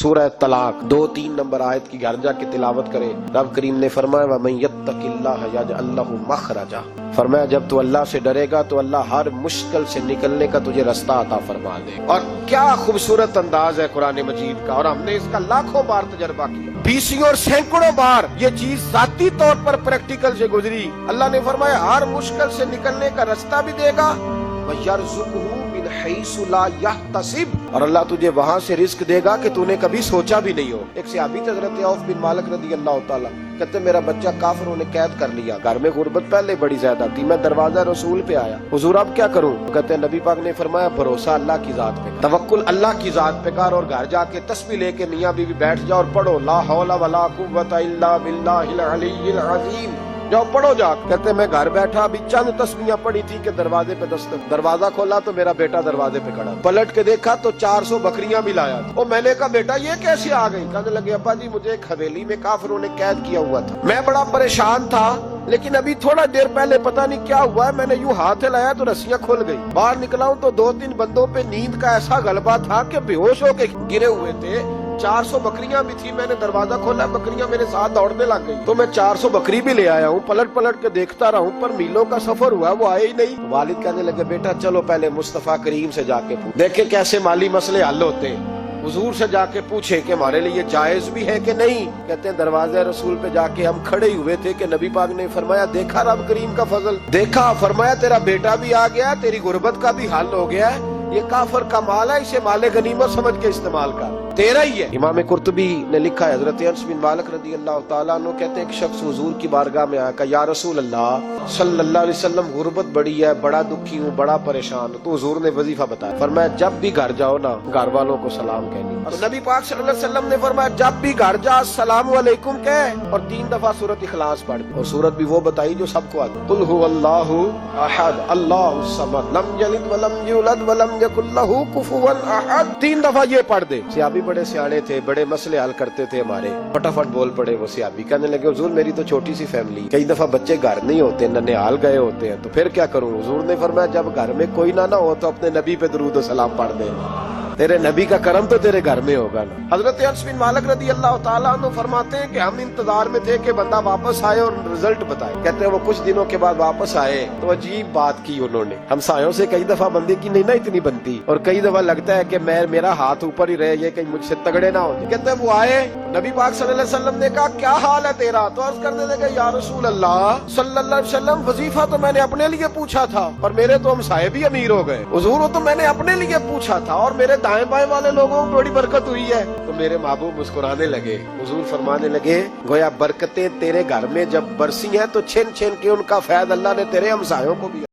سورہ طلاق 2-3 نمبر آیت کی گھر جا کے تلاوت کرے۔ رب کریم نے فرمایا وَمَن يَتَّقِ اللَّهَ يَجْعَل لَّهُ مَخْرَجًا، فرمایا جب تو اللہ سے ڈرے گا تو اللہ ہر مشکل سے نکلنے کا تجھے رستہ عطا فرما دے۔ اور کیا خوبصورت انداز ہے قرآن مجید کا، اور ہم نے اس کا لاکھوں بار تجربہ کیا، بیسوں اور سینکڑوں بار یہ چیز ذاتی طور پر پریکٹیکل سے گزری۔ اللہ نے فرمایا ہر مشکل سے نکلنے کا رستہ بھی دے گا، وَيَرْزُقْهُ مِنْ حَيْثُ لَا يَحْتَسِبُ، اور اللہ تجھے وہاں سے رزق دے گا کہ تو نے کبھی سوچا بھی نہیں ہو۔ ایک صحابی تھے حضرت عوف بن مالک رضی اللہ تعالیٰ، کہتے میرا بچہ کافروں نے قید کر لیا، گھر میں غربت پہلے بڑی زیادہ تھی، میں دروازہ رسول پہ آیا، حضور اب کیا کروں؟ کہتے ہیں نبی پاک نے فرمایا بھروسہ اللہ کی ذات پہ، توکل اللہ کی ذات پہ کر، اور گھر جا کے تسبیح لے کے میاں بیوی بیٹھ جاؤ اور پڑھو لا حول ولا قوت الا باللہ العلی العظیم، جاؤ پڑھو جا۔ کہتے میں گھر بیٹھا ابھی چند تسبیحاں پڑھی تھی کہ دروازے پہ دستک، دروازہ کھولا تو میرا بیٹا دروازے پہ کھڑا، پلٹ کے دیکھا تو 400 بکریاں بھی لایا تھا۔ میں نے کہا بیٹا یہ کیسے آ گئی؟ کہنے لگے ابا جی مجھے ایک حویلی میں کافروں نے قید کیا ہوا تھا، میں بڑا پریشان تھا، لیکن ابھی تھوڑا دیر پہلے پتہ نہیں کیا ہوا ہے، میں نے یوں ہاتھ ہلایا تو رسیاں کھل گئی، باہر نکلا ہوں تو 2-3 بندوں پہ نیند کا ایسا غلبہ تھا کہ بے ہوش ہو کے گرے ہوئے تھے، 400 بکریاں بھی تھی، میں نے دروازہ کھولا بکریاں میرے ساتھ دوڑنے لگ گئی، تو میں 400 بکری بھی لے آیا ہوں، پلٹ پلٹ کے دیکھتا رہا ہوں پر میلوں کا سفر ہوا وہ آئے ہی نہیں۔ والد کہنے لگے بیٹا چلو پہلے مصطفیٰ کریم سے جا کے دیکھیں کیسے مالی مسئلے حل ہوتے ہیں، حضور سے جا کے پوچھے کہ ہمارے لیے جائز بھی ہے کہ نہیں۔ کہتے ہیں دروازے رسول پہ جا کے ہم کھڑے ہوئے تھے کہ نبی پاک نے فرمایا دیکھا رب کریم کا فضل، دیکھا، فرمایا تیرا بیٹا بھی آ گیا، تیری غربت کا بھی حل ہو گیا ہے، یہ کافر کا مال ہے، اسے مال غنیمت سمجھ کے استعمال کر، تیرا ہی ہے۔ امام قرطبی نے لکھا ہے حضرت انس بن مالک رضی اللہ تعالیٰ عنہ کہتے ہیں ایک شخص حضور کی بارگاہ میں آیا، کہا یا رسول اللہ صلی اللہ علیہ وسلم غربت بڑی ہے، بڑا دکھی ہوں، بڑا پریشان ہوں۔ تو حضور نے وظیفہ بتایا، فرمایا جب بھی گھر جاؤ نا گھر والوں کو سلام کہنی، اور نبی پاک صلی اللہ علیہ وسلم نے فرمایا جب بھی گھر جا السلام علیکم کہہ، اور 3 دفعہ سورۃ اخلاص پڑھ، اور سورت بھی وہ بتائی جو سب کو آتی، قل هو اللہ احد اللہ الصمد لم یلد ولم یولد ولم یکن لہ کفوا احد، 3 دفعہ یہ پڑھ دے۔ صحابی بڑے سیانے تھے، بڑے مسئلے حل کرتے تھے ہمارے، فٹافٹ بول پڑے وہ صحابی، کہنے لگے حضور میری تو چھوٹی سی فیملی، کئی دفعہ بچے گھر نہیں ہوتے، ننھیال گئے ہوتے ہیں، تو پھر کیا کروں؟ حضور نے فرمایا جب گھر میں کوئی نہ ہو تو اپنے نبی پہ درود و سلام پڑھ دے، تیرے نبی کا کرم تو تیرے گھر میں ہوگا نا۔ حضرت انس بن مالک رضی اللہ تعالیٰ عنہ فرماتے ہیں کہ ہم انتظار میں تھے کہ بندہ واپس آئے اور رزلٹ بتائے، کہتے ہیں وہ کچھ دنوں کے بعد واپس آئے تو عجیب بات کی انہوں نے، ہمسایوں سے کئی دفعہ بندے کی نہیں نا اتنی بنتی، اور کئی دفعہ لگتا ہے کہ میرا ہاتھ اوپر ہی رہے، یہ کہیں مجھ سے تگڑے نہ ہو جائے۔ کہتے ہیں وہ آئے، نبی پاک صلی اللہ علیہ وسلم نے کہا کیا حال ہے تیرا؟ تو عرض کرنے لگے یا رسول اللہ صلی اللہ علیہ وسلم وظیفہ تو میں نے اپنے لیے پوچھا تھا، اور میرے تو ہمسائے بھی امیر ہو گئے، حضور تو میں نے اپنے لیے پوچھا تھا، اور میرے دائیں بائیں والے لوگوں کو بڑی برکت ہوئی ہے۔ تو میرے محبوب مسکرانے لگے، حضور فرمانے لگے گویا برکتیں تیرے گھر میں جب برسی ہیں تو چھن چھن کے ان کا فیض اللہ نے تیرے ہمسایوں کو بھی